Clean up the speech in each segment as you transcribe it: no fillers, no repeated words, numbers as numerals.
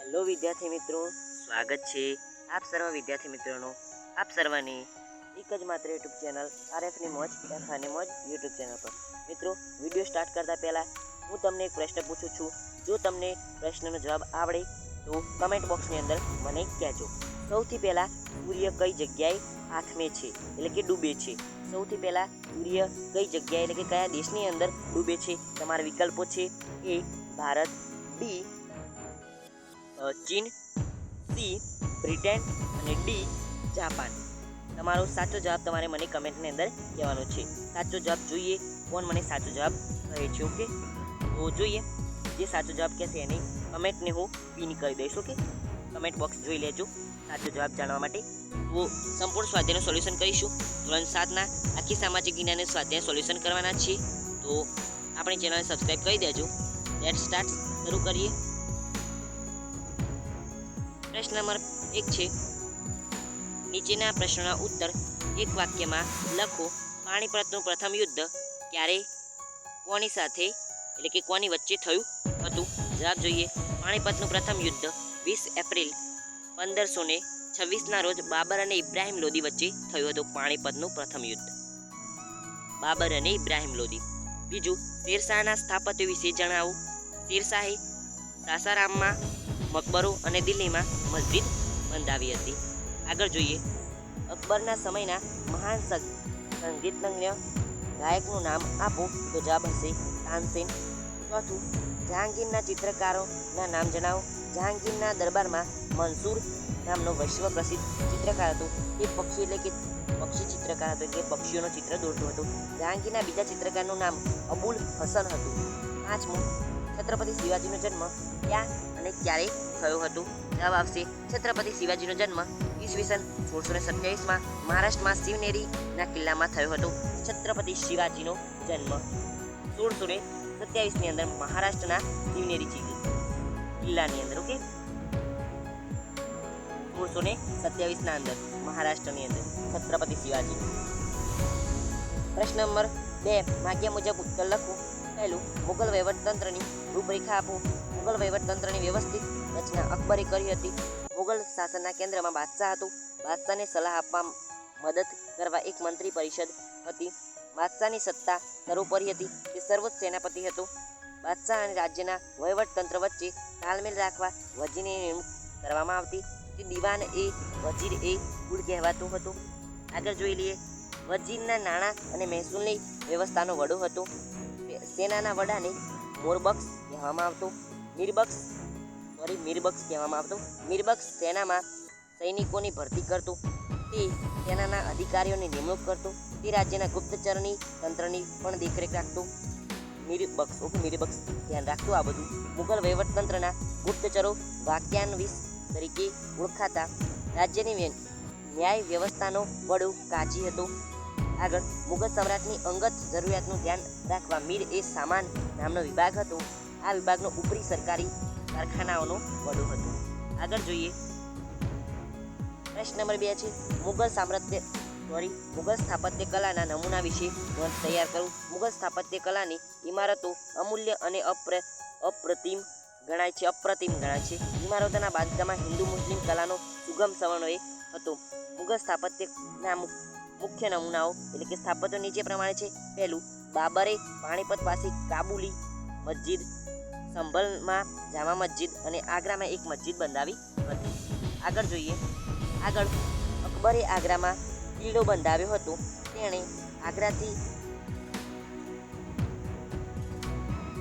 Hello વિદ્યાર્થી મિત્રો, સ્વાગત છે આપ સર્વ વિદ્યાર્થી મિત્રોનો આપ સર્વની એક જ માત્ર યુટ્યુબ ચેનલ આરએફની મોજ એફની મોજ યુટ્યુબ ચેનલ પર. મિત્રો, વિડીયો સ્ટાર્ટ કરતાં પહેલાં હું તમને એક પ્રશ્ન પૂછું છું. જો તમને પ્રશ્નનો જવાબ આવડે તો કમેન્ટ બોક્સની અંદર મને કહેજો. સૌથી પહેલાં સૂર્ય કઈ જગ્યાએ આથમે છે એટલે કે ડૂબે છે? સૌથી પહેલાં સૂર્ય કઈ જગ્યાએ એટલે કે કયા દેશની અંદર ડૂબે છે? તમારા વિકલ્પો છે: એ ભારત, બી ચીન, સી બ્રિટન અને ડી જાપાન. તમારો સાચો જવાબ તમારે મને કમેન્ટની અંદર કહેવાનો છે. સાચો જવાબ જોઈએ કોણ મને સાચો જવાબ કહે છે. ઓકે, તો જોઈએ જે સાચો જવાબ કહેશે એની કમેન્ટને હું પિન કરી દઈશ. ઓકે, કમેન્ટ બોક્સ જોઈ લેજો સાચો જવાબ જાણવા માટે. તો સંપૂર્ણ સ્વાધ્યાયનું સોલ્યુશન કરીશું. ધોરણ 7ના આખી સામાજિક વિજ્ઞાનનું સ્વાધ્યાય સોલ્યુશન કરવાના છીએ. તો આપણી ચેનલને સબસ્ક્રાઈબ કરી દેજો. લેટ સ્ટાર્ટ, શરૂ કરીએ. પ્રશ્ન નંબર 1 છે: નીચેના પ્રશ્નોના ઉત્તર એક વાક્યમાં લખો. પાણીપતનું પ્રથમ યુદ્ધ ક્યારે, કોની સાથે એટલે કે કોની વચ્ચે થયું હતું? જવાબ જોઈએ. પાણીપતનું પ્રથમ યુદ્ધ 20 એપ્રિલ 1526ના રોજ બાબર અને ઇબ્રાહિમ લોદી વચ્ચે થયું હતું. પાણીપતનું પ્રથમ યુદ્ધ બાબર અને ઇબ્રાહિમ લોદી. બીજું, શેરશાહના સ્થાપત્ય વિશે જણાવો. શેરશાહે સાસારામમાં મકબરો અને દિલ્હીમાં મસ્જિદ બંધાવી હતી. આગળ જોઈએ. અકબરના સમયના મહાન સંગીતજ્ઞ ગાયકનું નામ આપો. તો જવાબ હશે તાનસેન. ચોથું, જહાંગીરના ચિત્રકારોના નામ જણાવો. જહાંગીરના દરબારમાં મંસૂર નામનો વિશ્વ પ્રસિદ્ધ ચિત્રકાર હતો. તે પક્ષી એટલે કે પક્ષી ચિત્રકાર હતો, એટલે પક્ષીઓનો ચિત્ર દોરતો હતો. જહાંગીરના બીજા ચિત્રકારનું નામ અબુલ હસન હતું. પાંચમું, છત્રપતિ શિવાજીનો જન્મ ક્યાં અને ક્યારે થયો હતો? જવાબ આવશે છત્રપતિ શિવાજીનો જન્મ ઈસવીસન 1627માં મહારાષ્ટ્રમાં શિવનેરીના કિલ્લામાં થયો હતો. છત્રપતિ શિવાજીનો જન્મ 1627ની અંદર મહારાષ્ટ્રના શિવનેરી કિલ્લાની અંદર. ઓકે, 1627ના અંદર મહારાષ્ટ્રની અંદર છત્રપતિ શિવાજી. પ્રશ્ન નંબર 2 માગ્યા મુજબ ઉત્તર લખો. પહેલું, મુગલ વહીવટતંત્રની રૂપરેખા આપો. મુગલ વહીવટતંત્રની વ્યવસ્થિત રચના અકબરે કરી હતી. મુગલ શાસનના કેન્દ્રમાં બાદશાહ હતો. બાદશાહને સલાહ આપવા મદદ કરવા એક મંત્રી પરિષદ હતી. બાદશાહની સત્તા સર્વોપરી હતી. તે સર્વોચ્ચ સેનાપતિ હતો. બાદશાહ અને રાજ્યના વહીવટતંત્ર વચ્ચે તાલમેલ રાખવા વજીરની નિમણૂક કરવામાં આવતી. તે દિવાન એ વજીર એ કુલ કહેવાતો હતો. આગળ જોઈ લઈએ. વજીરના નાણાં અને મહેસૂલની વ્યવસ્થાનો વડો હતો. સેનાના વડાને મોરબક્ષ કહેવામાં આવતો. મીરબક્ષ કહેવામાં આવતો. મીરબક્ષ સેનામાં સૈનિકોની ભરતી કરતો. તે સેનાના અધિકારીઓની નિમણૂક કરતો. તે રાજ્યના ગુપ્તચરની તંત્રની પણ દેખરેખ રાખતો. મીરબક્ષ. ઓકે, મીરબક્ષ ધ્યાન રાખતો આ બધું. મુગલ વહીવટતંત્રના ગુપ્તચરો વાક્યાન્વિત તરીકે ઓળખાતા. રાજ્યની ન્યાય વ્યવસ્થાનો વડો કાજી હતો. આગળ, મુગલ સમ્રાટની અંગત જરૂરિયાતનું ધ્યાન રાખવા મીર એ સામાન નામનો વિભાગ હતો. આ વિભાગનો ઉપરી સરકારી કારખાનાઓનો વડો હતો. આગળ જોઈએ. પ્રશ્ન નંબર 2 છે: મુગલ સ્થાપત્ય કલાના નમૂના વિશે નોંધ તૈયાર કરો. મુગલ સ્થાપત્ય કલાની ઇમારતો અમૂલ્ય અને અપ્રતિમ ગણાય છે. ઇમારતોના બાંધકામમાં હિન્દુ મુસ્લિમ કલાનો સુગમ સમન્વય હતો. મુગલ સ્થાપત્યના મુખ્ય નમૂનાઓ એટલે કે સ્થાપત્યો નીચે પ્રમાણે છે. પહેલું, બાબરે પાણીપત પાસે કાબુલી મસ્જિદ, સંભલમાં જામા મસ્જિદ અને આગ્રામાં એક મસ્જિદ બંધાવી હતી. આગળ જોઈએ. આગળ, અકબરે આગ્રામાં કિલ્લો બંધાવ્યો હતો. તેણે આગ્રાથી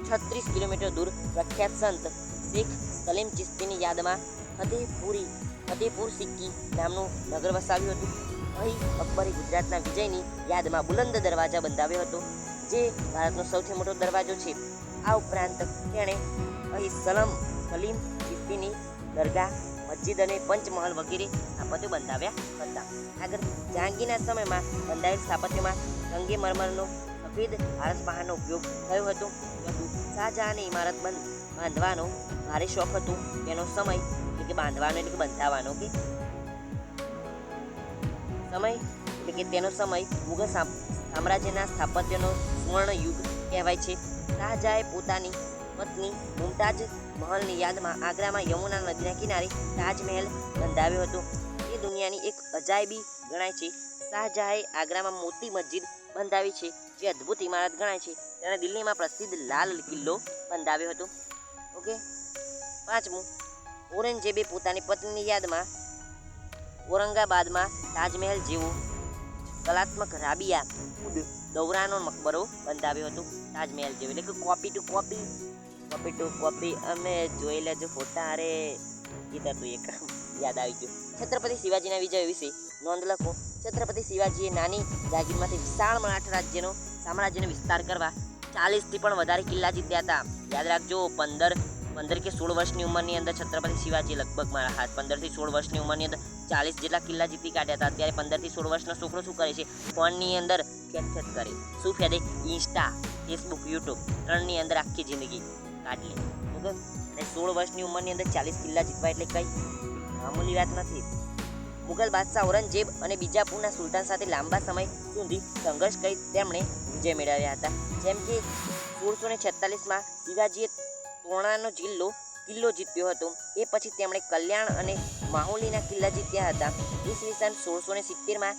36 કિલોમીટર દૂર પ્રખ્યાત સંત શેખ સલીમ ચિશ્તીની યાદમાં ફતેહપુર સિક્કી નામનું નગર વસાવ્યું હતું. અહીં અકબરે ગુજરાતના વિજયની યાદમાં બુલંદ દરવાજા બંધાવ્યો હતો, જે ભારતનો સૌથી મોટો દરવાજો છે. આ ઉપરાંત તેણે અહીં સલીમ ચિશ્તીની દરગાહ, મસ્જિદ અને પંચમહલ વગેરે સ્થાપત્યો બંધાવ્યા હતા. આગળ, જહાંગીરના સમયમાં બંધાયેલ સ્થાપત્યોમાં સંગેમરમરનો સફેદ આરસપહાણનો ઉપયોગ થયો હતો. શાહજહાંને ઇમારત બાંધવાનો ભારે શોખ હતો. તેનો સમય એટલે કે બાંધવાનો એટલે કે બંધાવવાનો કે સમય એટલે કે તેનો સમય મુગલ સામ્રાજ્યના સ્થાપત્યનો સુવર્ણ યુગ કહેવાય છે. શાહજહાંએ પોતાની પત્ની મુમતાજ મહલની યાદમાં આગ્રામાં યમુના નદીના કિનારે તાજમહેલ બંધાવ્યો હતો. એ દુનિયાની એક અજાયબી ગણાય છે. શાહજહાએ આગ્રામાં મોતી મસ્જિદ બંધાવી છે, જે અદ્ભુત ઇમારત ગણાય છે. તેણે દિલ્હીમાં પ્રસિદ્ધ લાલ કિલ્લો બંધાવ્યો હતો. ઓકે, પાંચમું, ઔરંગઝેબે પોતાની પત્નીની યાદમાં ઔરંગાબાદમાં તાજમહેલ જેવો કલાત્મક રાબિયા ઉદ દૌરાનો મકબરો બંધાવ્યો હતો. તાજમહેલ જેવો એટલે કે કોપી ટુ કોપી અમે જોઈ લેજો ફોટા. અરે ગીત હતું એક યાદ આવી ગયું. છત્રપતિ શિવાજીના વિજય વિશે નોંધ લખો. છત્રપતિ શિવાજીએ નાની જાગીરમાંથી વિશાળ મરાઠા સામ્રાજ્યનો વિસ્તાર કરવા 40થી પણ વધારે કિલ્લા જીત્યા હતા. યાદ રાખજો, 15 કે 16 વર્ષની ઉંમરની અંદર છત્રપતિ શિવાજી લગભગ મારા હાથ 15 થી 16 વર્ષની ઉંમરની અંદર 40 જેટલા કિલ્લા જીતી કાઢ્યા હતા. અત્યારે 15 થી 16 વર્ષનો છોકરો શું કરે છે? ફોનની અંદર ખેત કરે. શું ફેદે? ઇન્સ્ટા, ફેસબુક, યુટ્યુબ ત્રણની અંદર આખી જિંદગી કાઢી લે. ઓકે, અને 16 વર્ષની ઉંમરની અંદર 40 કિલ્લા જીતવા એટલે કઈ મામૂલી વાત નથી. મુગલ બાદશાહ ઔરંગઝેબ અને બીજાપુરના સુલતાન સાથે લાંબા સમય સુધી સંઘર્ષ કરી તેમણે વિજય મેળવ્યા હતા. જેમ કે 1646માં શિવાજીએ તોરણાનો કિલ્લો જીત્યો હતો. એ પછી તેમણે કલ્યાણ અને માહુલીના કિલ્લા જીત્યા હતા. ઈસવીસન 1670માં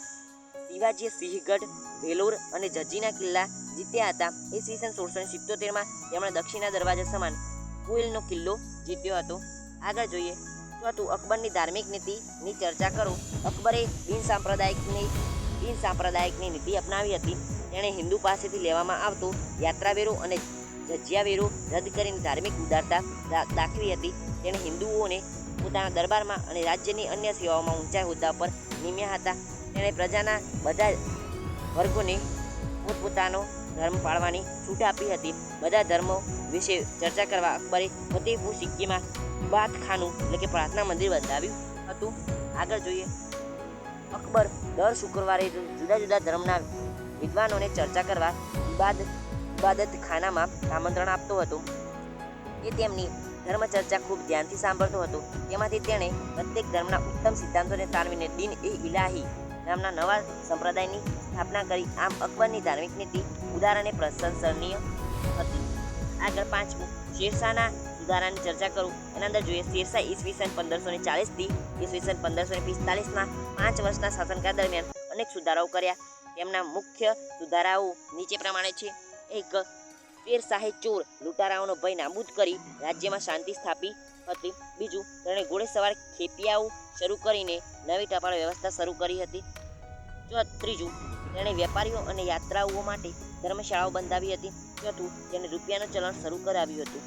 શિવાજીએ સિંહગઢ, વેલોર અને જજીના કિલ્લા જીત્યા હતા. ઈસવીસન 1677માં તેમણે દક્ષિણા દરવાજા સમાન કોઈલનો કિલ્લો જીત્યો હતો. આગળ જોઈએ. ચોથું, અકબરની ધાર્મિક નીતિની ચર્ચા કરો. અકબરે બિનસાંપ્રદાયિકની નીતિ અપનાવી હતી. તેણે હિન્દુ પાસેથી લેવામાં આવતો યાત્રાવેરો અને જજિયાવેરો રદ કરીને ધાર્મિક ઉદારતા દાખવી હતી. તેણે હિન્દુઓને પોતાના દરબારમાં અને રાજ્યની અન્ય સેવાઓમાં ઊંચા હોદ્દા પર નિમ્યા હતા. તેણે પ્રજાના બધા વર્ગોને પોતપોતાનો ધર્મ પાળવાની છૂટ આપી હતી. બધા ધર્મો વિશે ચર્ચા કરવા અકબરે ફતેહપુર સિક્કીમાં ઇબાદતખાનું એટલે કે પ્રાર્થના મંદિર બંધાવ્યું હતું. આગળ જોઈએ. અકબર દર શુક્રવારે જુદા જુદા ધર્મના વિદ્વાનોને ચર્ચા કરવા ઇબાદતખાનામાં આમંત્રણ આપતો હતો. એ તેમની ધર્મ ચર્ચા ખૂબ ધ્યાનથી સાંભળતો હતો. તેમાંથી તેણે પ્રત્યેક ધર્મના ઉત્તમ સિદ્ધાંતોને તારવીને દીન એ ઇલાહી નામના નવા સંપ્રદાયની સ્થાપના કરી. આમ અકબરની ધાર્મિક નીતિ ઉદાર અને પ્રશંસનીય હતી. આગળ પાંચમું, શેરશાહના સુધારાની ચર્ચા કરું. એના અંદર જોઈએ. શેરશાહ ઈસવીસન 1540થી ઈસવીસન 1545માં 5 વર્ષના શાસનકાળ દરમિયાન અનેક સુધારાઓ કર્યા. તેમના મુખ્ય સુધારાઓ નીચે પ્રમાણે છે. 1. શેરશાહે ચોર લૂંટારાઓનો ભય નાબૂદ કરી રાજ્યમાં શાંતિ સ્થાપી હતી. 2. તેણે ઘોડેસવાર ખેપિયાઓ શરૂ કરીને નવી ટપાલ વ્યવસ્થા શરૂ કરી હતી. 3. તેણે વેપારીઓ અને યાત્રાળુઓ માટે ધર્મશાળાઓ બંધાવી હતી. 4. તેણે રૂપિયાનું ચલણ શરૂ કરાવ્યું હતું.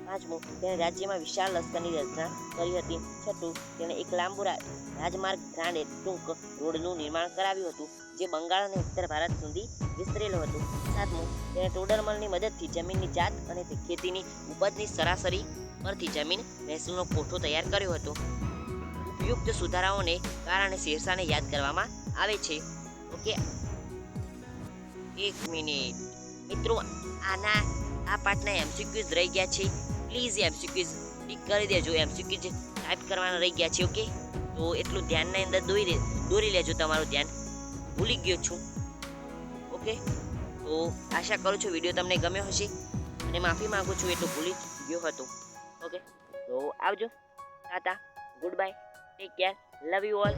5. તેણે રાજ્યમાં વિશાળ લશ્કરની રચના કરી હતી. 6. તેણે એક લાંબુ રાજમાર્ગ ગ્રાન્ડ ટ્રંક રોડનું નિર્માણ કરાવ્યું હતું, જે બંગાળ અને ઉત્તર ભારત સુધી વિસ્તરેલો હતો. 7. તેણે ટોડરમલની મદદથી જમીનની જાત અને ખેતીની ઉપજની સરાસરી પરથી જમીન મહેસૂલનો કોઠો તૈયાર કર્યો હતો. ઉપયુક્ત સુધારાઓને કારણે શેરશાહને યાદ કરવામાં આવે છે. ઓકે, 1 મિનિટ મિત્રો, આ પાર્ટના એમસીક્યુઝ રહી ગયા છે. પ્લીઝ એમસીક્યુઝ ટિક કરી દેજો. એમસીક્યુઝ ટાઈપ કરવાના રહી ગયા છે. ઓકે, તો એટલું ધ્યાનની અંદર દોરી લેજો. તમારું ધ્યાન ભૂલી ગયો છું. ઓકે, તો આશા કરું છું વિડીયો તમને ગમ્યો હશે અને માફી માંગુ છું એટલું ભૂલી ગયો હતો. ઓકે, તો આવજો. Tata, good bye, take care, love you all.